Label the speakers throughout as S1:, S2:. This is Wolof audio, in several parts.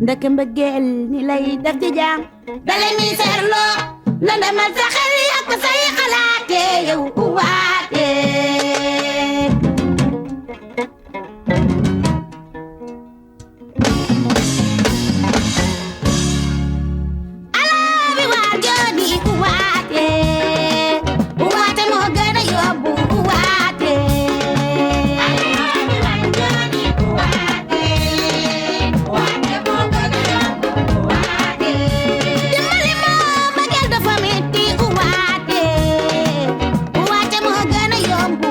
S1: ndek mbëggeel ni lay def ci jaam dalay mi seerloo la ndemal sa xel ak say xalaate yow waate alaa bi waa jooni waate waate moo gën a yóbbu waate alaa bi waa jooni waate waate moo gën a yóbbu waate dimbali ma bëggeel dafa metti waate waate moo gën a yóbbu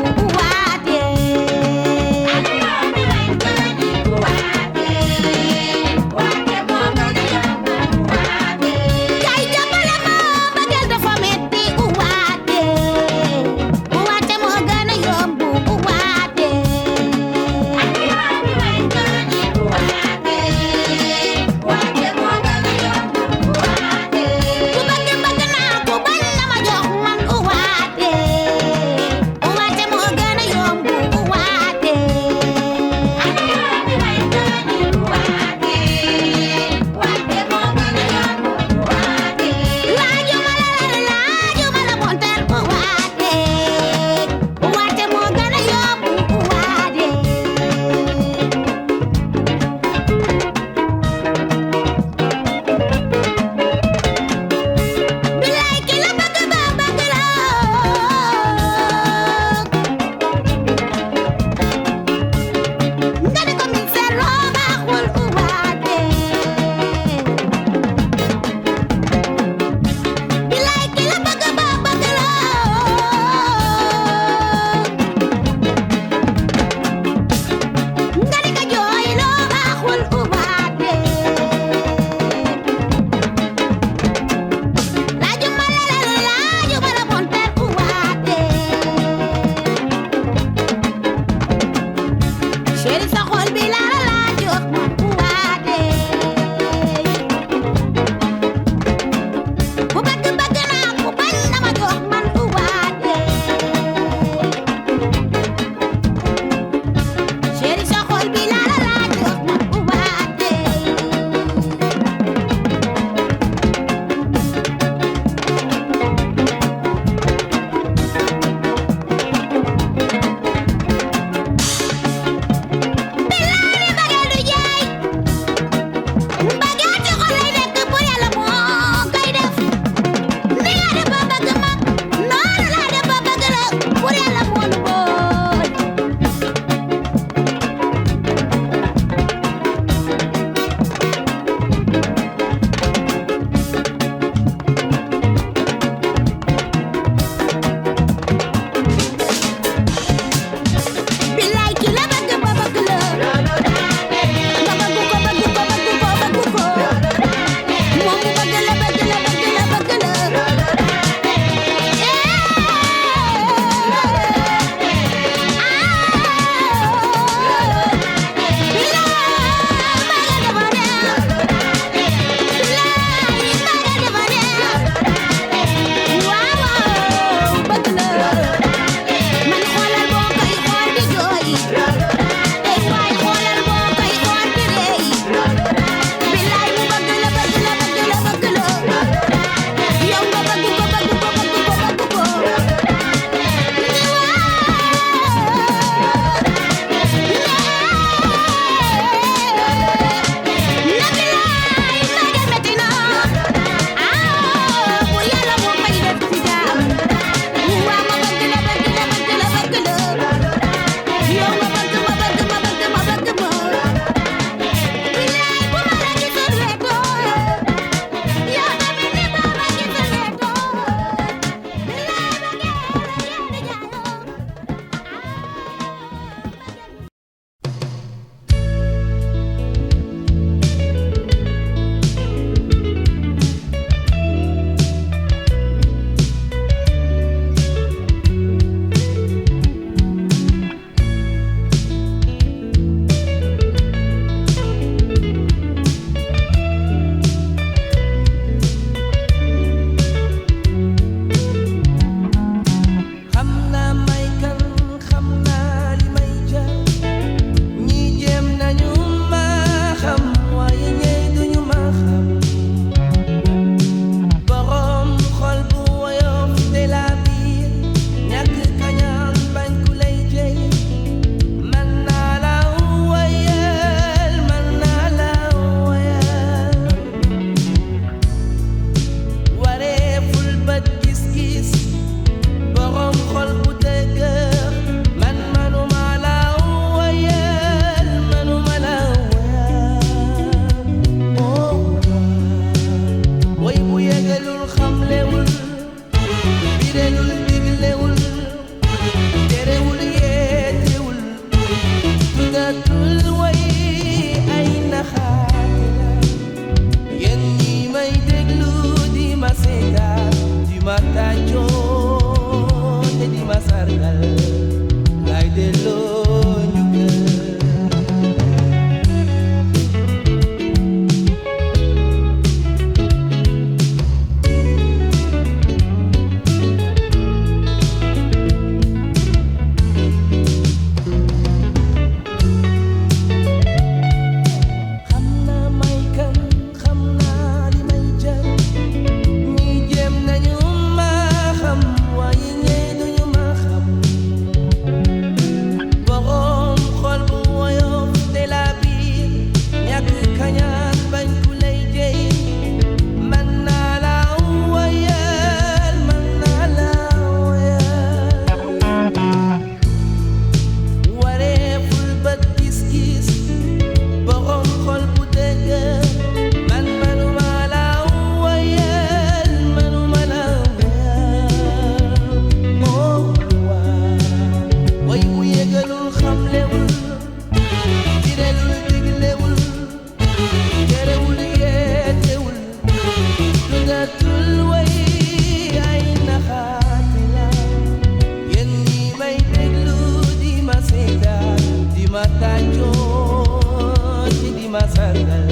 S2: sargal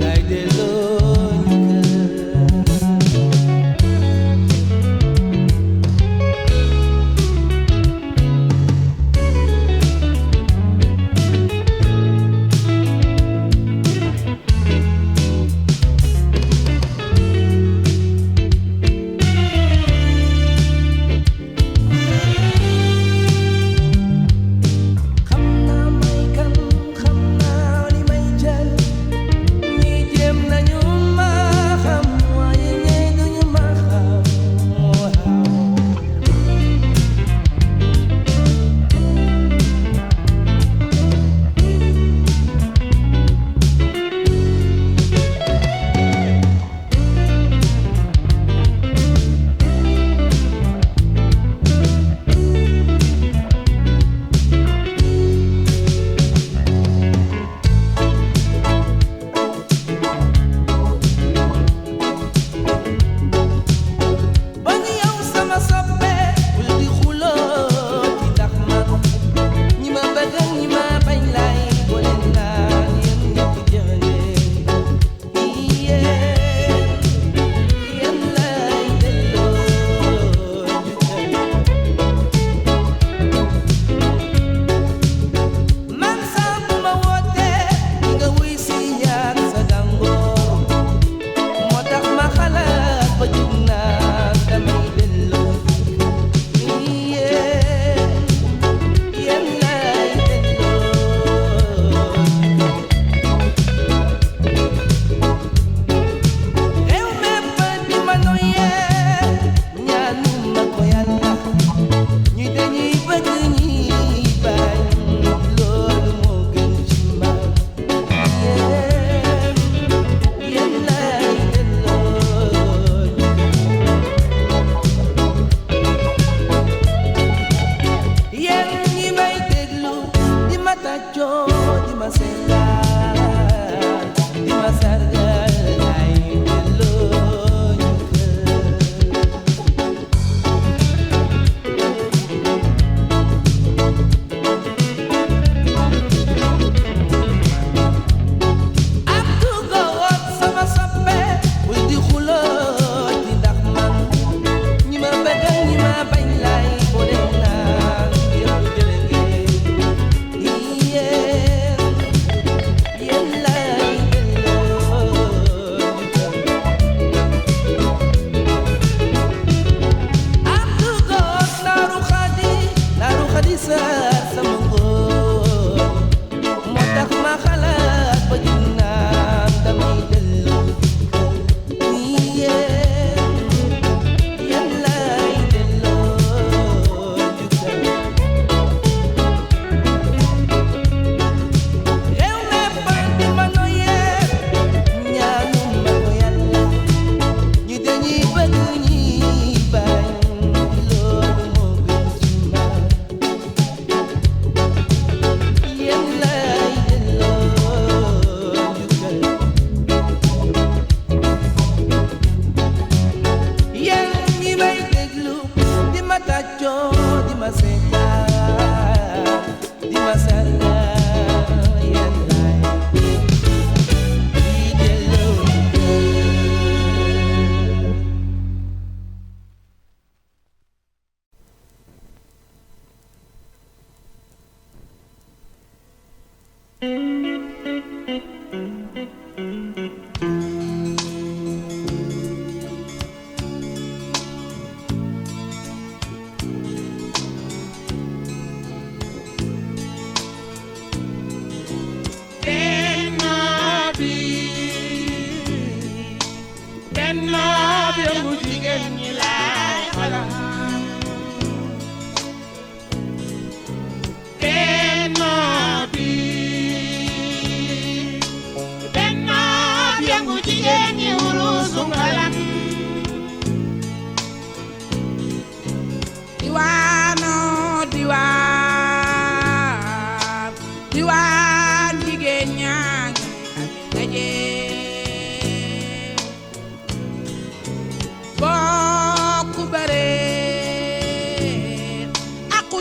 S2: lay delloo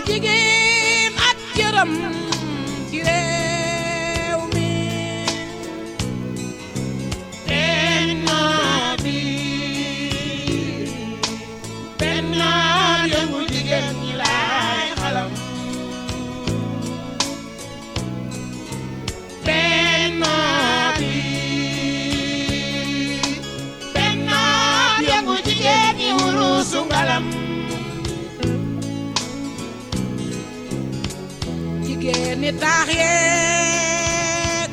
S3: jigéen ak jërëm ci réew mi ni taax yeeg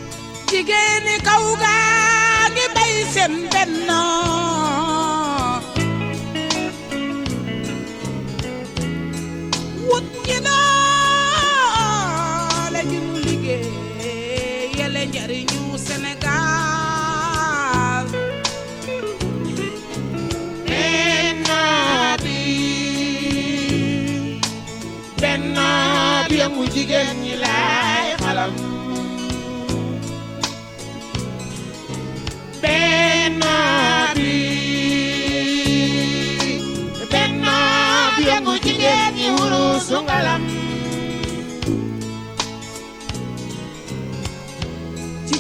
S3: jigéeni kaw gaa ngi bay seen bennoo wut ñi doole ji nu liggéey yele njariñu Sénégal
S4: benn bi yëngu jigéen ñi laay xalam benn bi yëngu jigéen ñi wurusu ngalam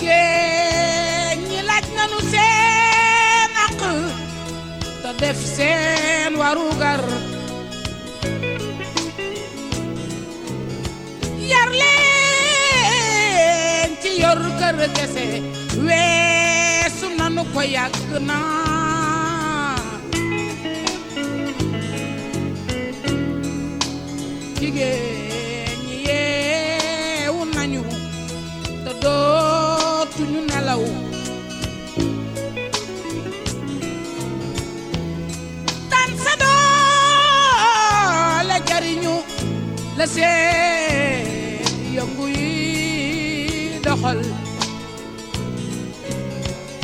S3: jigéen ñi laaj nanu seen àq te def seen warugar yar leen ci yor kër kese weesu nanu ko yàgg na jigéen ñi yeewu nañu te dootuñu nelaw tan sa doole jariñu la seen yëngu yi doxal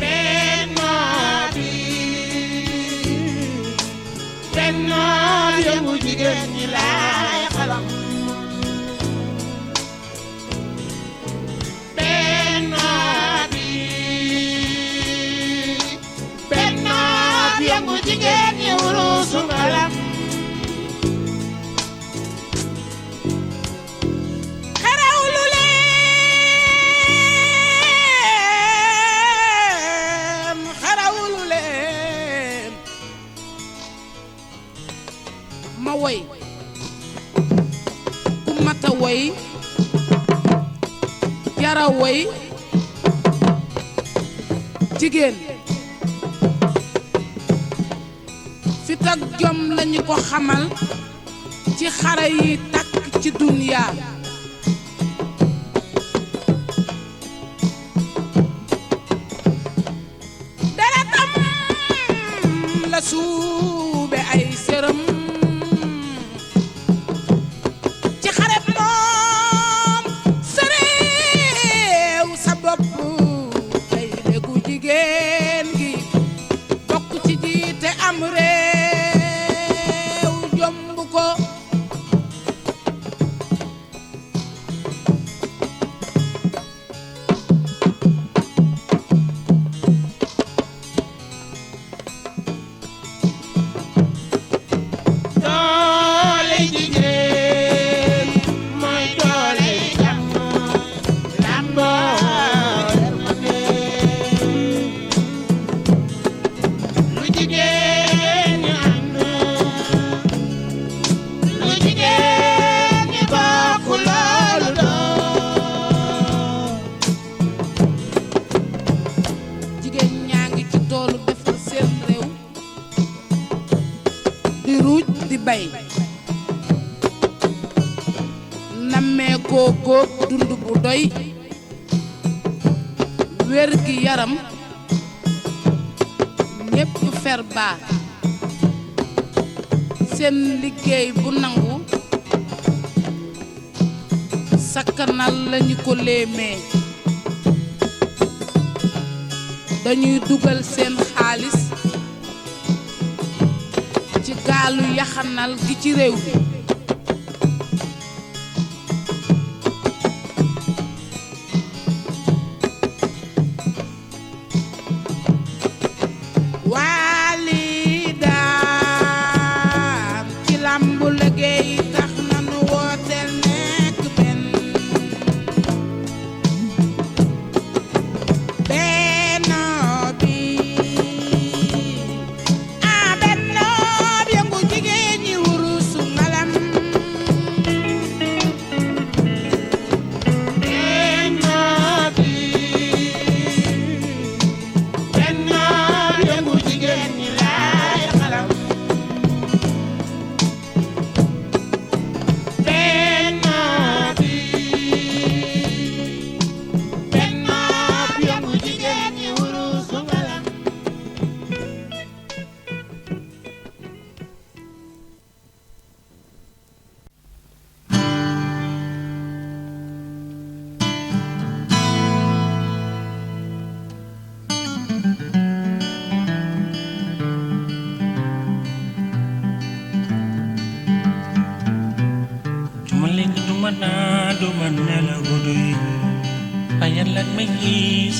S4: benn bi yëngu jigéen ñi laay xalam benn bi yëngu jigéen ñi wurusu ngalam
S3: ma woy ku mata woy jara woy jigéen fit ak jom lañu ko xamal ci xare yi takk ci dunya deretam la suube ay sërëm jigéen gi bokk ci jiite am réew jomb ko
S4: doole jigéen mooy doole jàmm lamboo
S3: di bay nammee koo góob dund bu doy wér gi yaram ñépp fer baa seen liggéey bu nangu sakkanal lañu ko léemee dañuy dugal seen xaalis ci gaalu yaxanal gi ci réew mi waali daan ci lambu liggéey tax nanu wooteel nekk benn yëngu jigéen ñi wurusu ngalam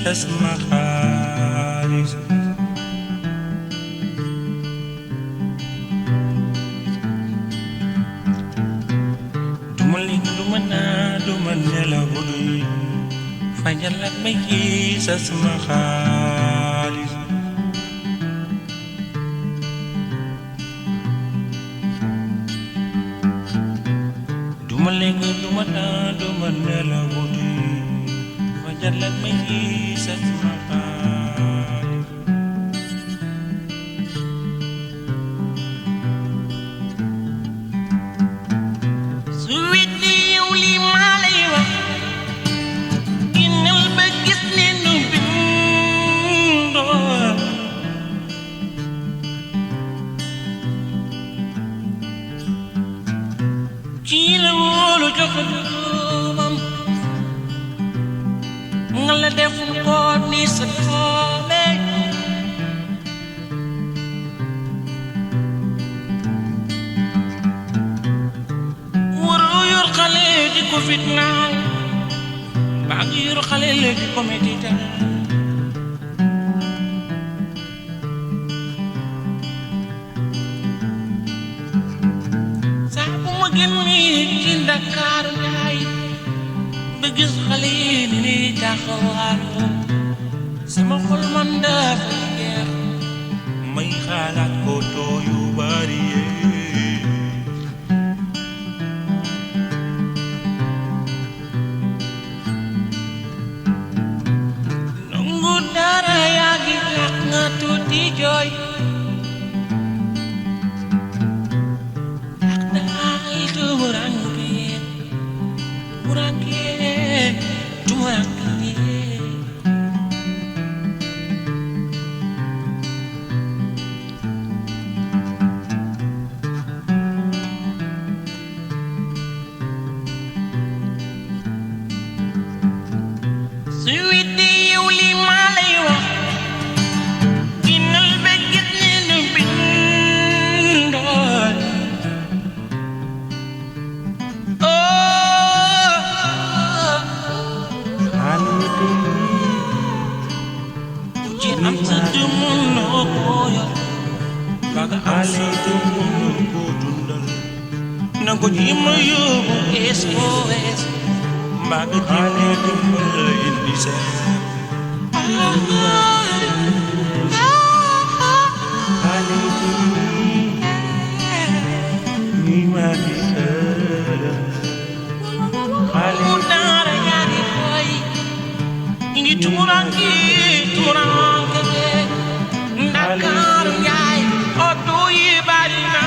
S5: sas ma xaalis duma lekk duma naan duma nelaw guddi fajal ak may kii sas ma xaalis duma lekk duma naan duma nelaw guddi fajal ak may kii sas ma xaalis su weddi yow li maa lay wax ginnal ba gis ne nu bindoo kii la wóolu jox doomam nga la def ko ni sa doome waroo yor xale di ko fitnaal baa ngi yor xale léegi ko métital saa bu ma génnee ci Ndakaaru njaay ba gis xale yi ni ñuy taxawaalu sama xol man dafa jeex may xalaat ko too yu bari nangu dara yaa ngi tax nga tuuti jooy ak daal tumuranke Sweetie, yow li maa lay wax ginnal ba gis ne nu bindoo ci am sa dumun noo ko yor baga am sa dumun noo ko dundal na ko ji ma yóbbu SOS baga ji ma dimbal indi sa tumuranke Ndakaaru njaay oto yi bari na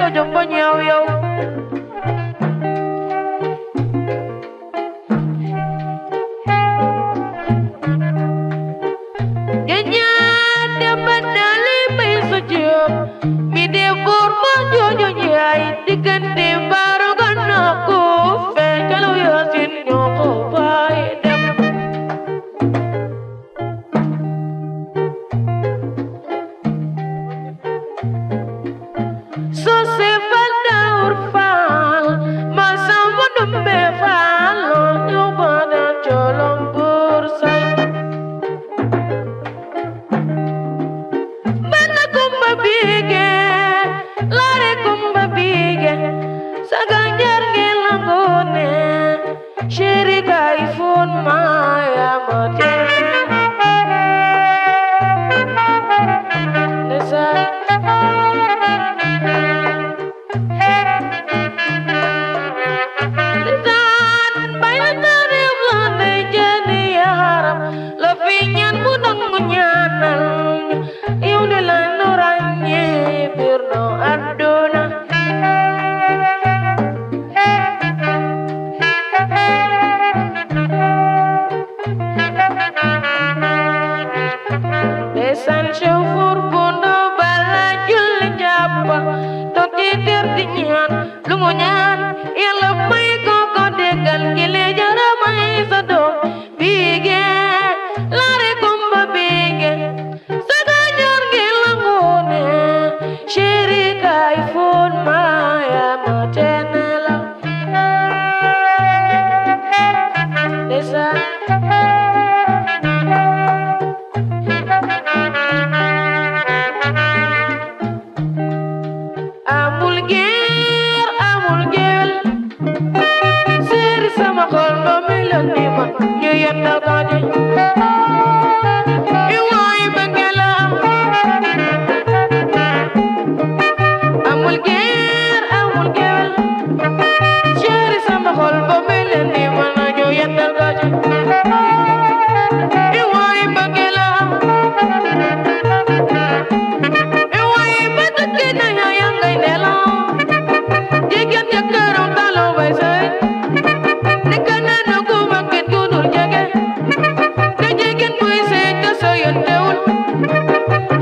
S6: ko jóg ba ñëw yow Ganyate badali bay sa jiyop mi de bor ma jojo jay digante baru ganako fe kalau yasin nyoko bay dem so se falta urfal masa modumbe fal no bana cholom bursai bige lare kumba bige saganjar gelangone shiri kai phone maya mate nesa dan bayan dari blande jani haram levinyan munang munyanan yung nilan Birno Arduna Besan syukur bundo bala juli japa Toki dirtinyan lungunyan yang lemai koko degal gile jaramai sado Bige lari kumba bige Sagajar gilangone Shirika iPhone maya matenela Desa Amul gel Siri sama kolba milan nima Nyayan nagadi Iwai bengela Amul gel Shiri sama kolba milan nima Nyayan nagadi Iwai bengela Iwai batakina yang gay nela Jigat jakaram talo baisay Nikana no kumakit kunul jage Kajikin puise kasayan teul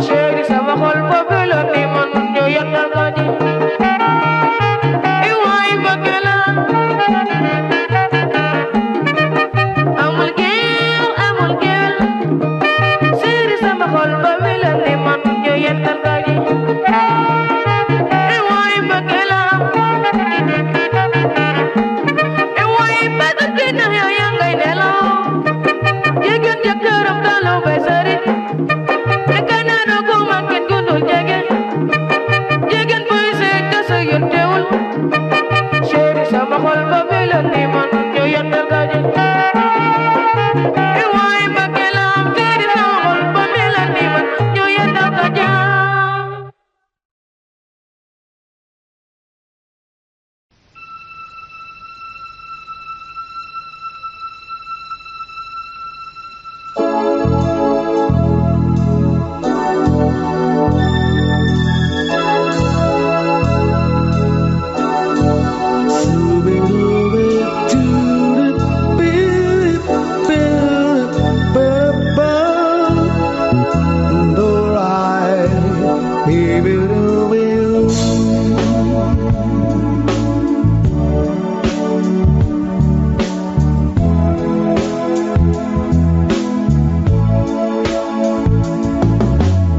S6: Shiri sama kolba milan nima Nyayan nagadi Iwai bagela Amul gel Siri sama kolba milan nima Nyayan nagadi Iwai bagela Iwai batakina yang gay nela Jigat jakaram talo baisay Nikana no kumakit kunul jage Jigan puise kasayan teul Shiri sama kolba milan nima Nyayan nagadi Iwai bagela Shiri sama kolba milan nima Nyayan nagadi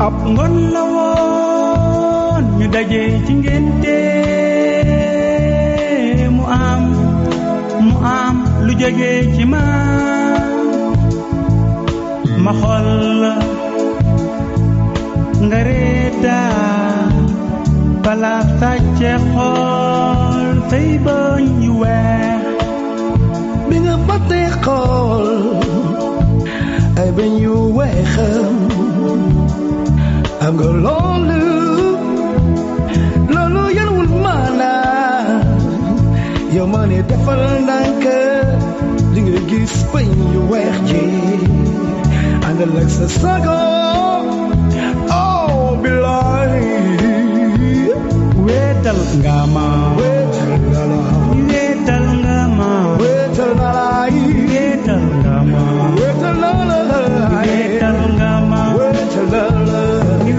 S7: ab ngon la woon ñu daje ci ngénte mu am lu jóge ci ma xool la nga reetaan bala sàcce xool say bëñ yu weex
S2: bi nga fàttee xool ay bëñ yu weexam am nga loolu yanwul maanaa yow ma ne defal ndànk li nga gis bëñ yu weex ji àndal ak sa sago oh bilaay
S7: weeta wetal nga ma
S2: wetal nga la
S7: wetal nga ma
S2: wetal nga la
S7: wetal nga ma
S2: wetal nga la
S7: wetal nga ma
S2: wetal nga la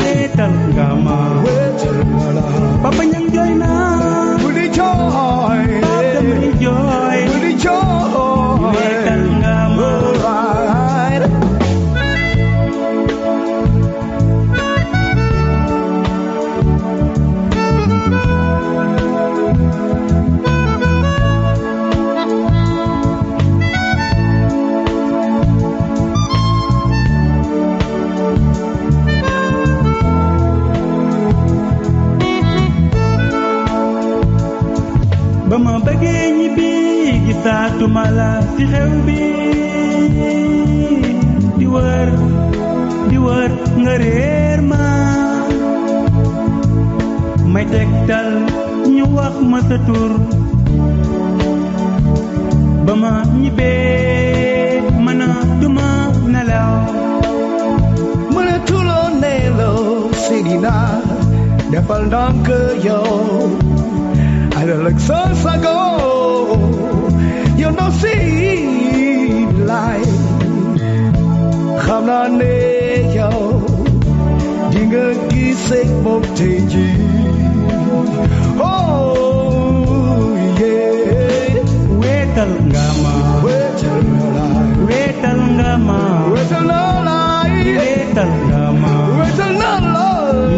S7: wetal nga ma
S2: wetal nga la
S7: Papa Ñang jooy na
S2: budi jooy
S7: Papa may jooy
S2: budi jooy
S7: wetal nga ma
S2: alright
S7: ba ma bëggee ñibbi gisaatuma la ci xew bi di wër nga réer ma may tegtal ñu wax ma sa tur ba ma ñibbee mënatuma nelaw
S2: mënatuloo nelaw Seydina defal ndànk yow I don't look so sago you know see life xam naa ne yow di nga gisee moom tey jii oh yeah
S7: wetal nga ma
S2: wetal nga la
S7: wetal nga ma
S2: wetal nga la
S7: wetal nga ma
S2: wetal nga la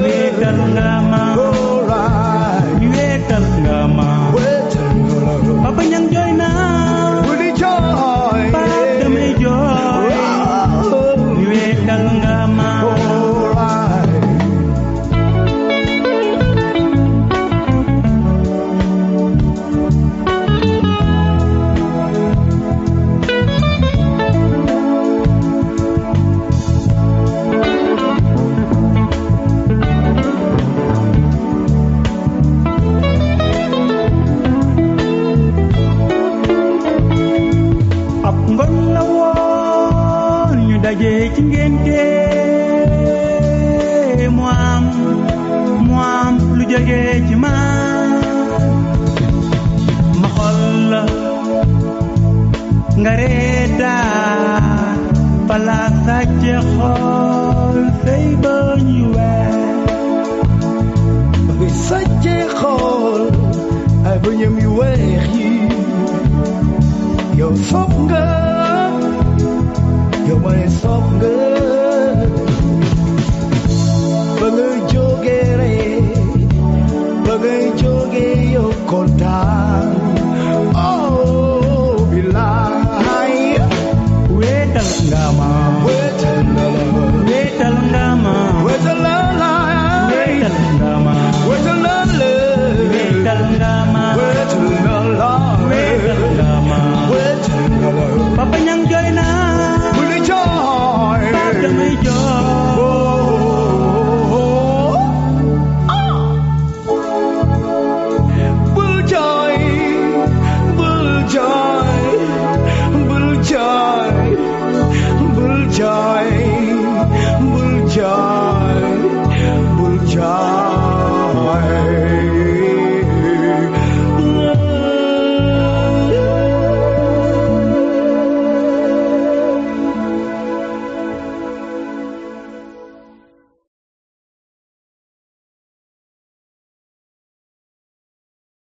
S7: wetal nga ma
S2: alright
S7: wetal nga ma
S2: wetal nga la
S7: Papa Ñang jooy na
S2: budi jooy
S7: Papa damay jooy wetal nga ma
S2: alright
S7: ab ngon la woon ñu daje ci ngénte mu am lu jóge ci man ma xool la nga reetaan bala sàcce xool say bëñ yu weex
S2: ba ngay sàccee xool ay bëñam yu weex yi yow sopp nga yow ma ne sopp nga ba ngay jógee ree ba ngay jógee yow kontaan oh bilaay
S7: wetal nga ma